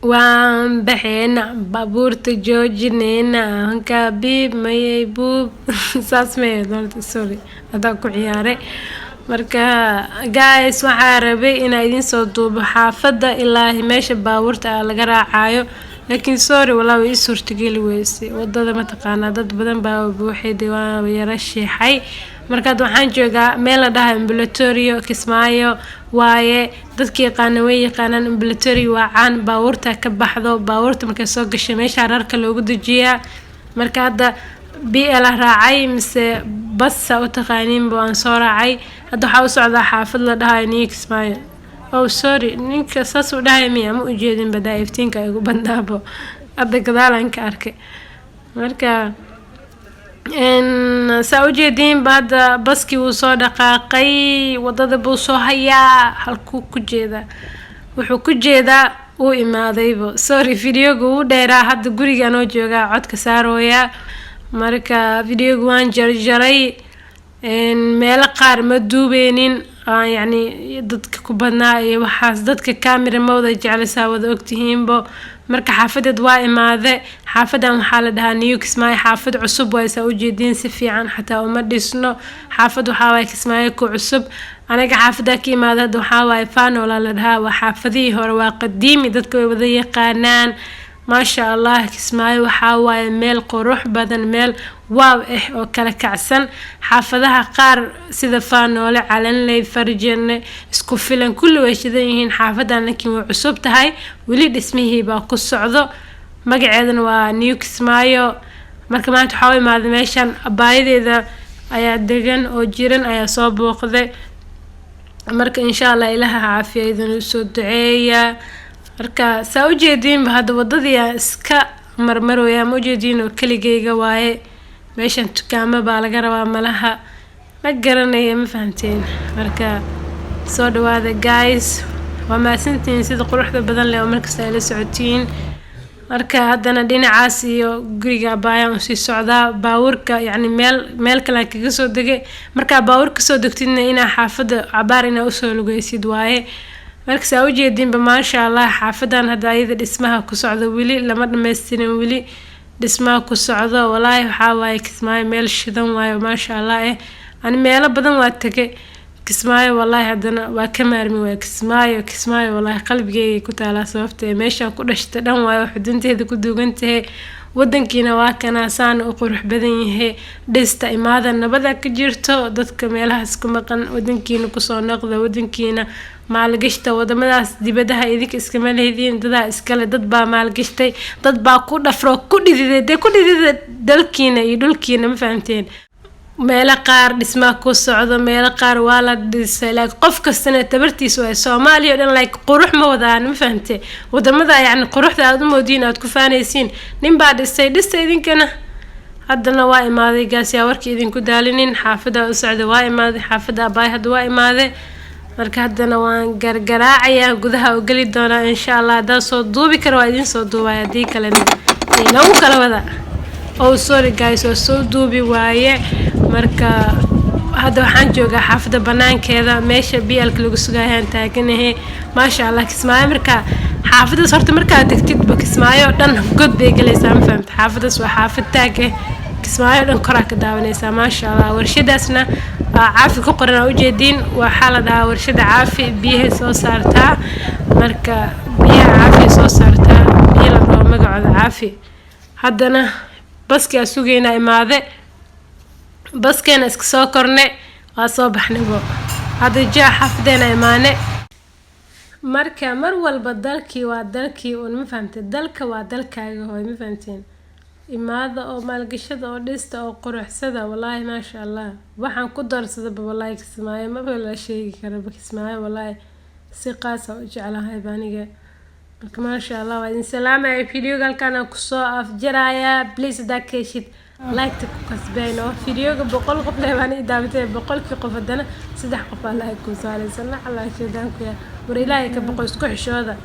waan baxeena baabuurta joojineyna hanka biib mayay buub saas meeyo sorry hadaa ku ciyaaray marka guys waxaa rabay inaan idin soo duubo xaafada ilaahi meesha baabuurta laga raacayo laakiin sorry walaa way suurtageli weysay wadada ma taqaana dad badan baa buuxay diwaan yara sheexay marka waxaan joogaa meel la dhahay ambulatorio Kismaayo waaye dadkii yaqaan way yaqaanaan ambulatorio waa caan baabuurta ka baxdo baabuurta markay soo gashay meesha rarka loogu dajiyaa marka hadda BL raacay mise bas u taqaaniin baan soo raacay hadda waxa u socdaa xaafad la dhahay Kismaayo oh sorry ninka saas u dhahay miya ma u jeedin badaa iftiinka ay ugu bandaabo hadda gadaalan ka arkay marka سأوجدين بعد بسكي وصادقاقي وضد بوصوهيا هالكو كجيدا وحو كجيدا وإما ذيبو سوري فيديو قو دايرا حد قوري قانو جوغا عود كسارويا ماركا فيديو قوان جرجري ميلا قار مدوبينين يعني ضدك كوبنا وحاس ضدك كاميرا موضة جعلسا وذا اكتهين بو marka xaafadad waa imaade xaafadan waxa la dhahaa New Kismaayo xaafad cusub way soo jeedin si fiican xataa uma dhisno xaafad waxa way Kismaayo ku cusub anaga xaafada ka imaade waxa way faano la dhahaa waa xaafadii hore waa qadiimi dadku way wada yaqaanaan ما شاء الله Kismaayo waxa way meel qurux badan meel waaw oo kala kacsan xaafadaha qaar sida faanoole calanley farjane isku filan kulli way shidan yihiin xaafadan laakiin way cusub tahay wali dhismihii baa ku socdo magaceedana waa New Kismaayo marka maanta waxa way imaade meeshan abaayadeeda ayaa degan oo jiran ayaa soo booqday marka insha Allah ilaaha caafiyo idin soo duceeya marka saa u jeedin hada wadadii iska marmarooya ma jeedin oo kaligeyga waaye meeshan tukaamo baa laga rabaa malaha ma garanayo ma fahanteen marka soo dhawaada guys waa maasantiin sida quruxda badan leh oo markasta ay la socotiin marka hadana dhinacaas iyo guriga baayaan si socdaa baawurka yani meel kale kaga soo degay marka baawurka soo degtidna ina xaafada cabaar ina u soo lugaysid waaye marka saa u jeedin ma sha Allah xaafadan hada ayada dhismaha ku socdo wili lama dhameystirin wili dhismaha ku socdo wallahi waxa way Kismaayo meel shidan waayo ma sha Allah aan meel badan waa tagay Kismaayo wallahi hadana waa ka maarmi waa Kismaayo wallahi qalbigeyga ku taala sababtay meesha ku dhashtay dhan waayo xudunteeda ku duugantahay wadankiina waa kana saan u qurux badan yahay dhista imaada nabada ka jirto dadka meelahaas ku maqan wadankiina ku soo noqda wadankiina maalgashta wadamadaas dibadaha idinka iska maleedin dad iskale dad baa maalgashtay dad baa ku dhafro ku dhidide dalkiina iyo dhulkiina ma fahanteen meela qaar dhisma ku socdo meela qaar waa la dhisay laakiin qof kastana tabartiisu ay Soomaaliya dhan like qurux ma wadaan ma fahanteen wadamada yani quruxda aad u moodiin aad ku faanaysiin nin baa dhisay idinkana haddana waa imaaday gaasiya warkii idinku daalinin xaafada u socdo waa imaaday xaafada baay hadda waa imaaday marka haddana waan gargaraacaya gudaha u gali doonaa insha Allah hada soo duubi karo waa idin soo duubaya hadii kale inuu kala wada oh sorry guys oo soo duubi waaye marka hada waxaan joogaa xaafada banaankeeda meesha BL lagu sugayaan taaganahay ma sha Allah Kismaayo marka xaafadaas horta marka tagtid Kismaayo dhan god bay galaysaa ma fahamta xaafadaas waa xaafad taag Kismaayo dhan kora ka daawanaysaa ma sha Allah warshadaasna caafi ku qoran u jeedin waxa la dhahaa warshada caafi biyaha soo saartaa marka biyaha caafi soo saartaa biyo la rabo magacooda caafi haddana baska sugayna imaade baskeena iska soo korne waa soo baxnaybo hadda jaa xafdeena imaane marka mar walba dalkii waa dalkii oo ma fahamtay dalka waa dalkaaga hooy ma fahamteen imaada oo maalgashada oo dhista oo quruxsada wallahi ma sha Allah waxaan ku darsaday wallahi Kismaayo ma la sheegi karo Kismaayo wallahi si qaas ah u jecelahay baaniga marka ma sha Allah waa in salaamay video galkan ku soo afjaraya please daakeshid like ku kasbayno videoga 100 qof leebaan idaabtay 100 qof hadana 3 qof Allah ku saalaysan Allah sheedan ku ya war ilaahay ka boqo isku xishooda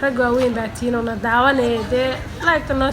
rag waaweyn baa tiino na daawanay like noo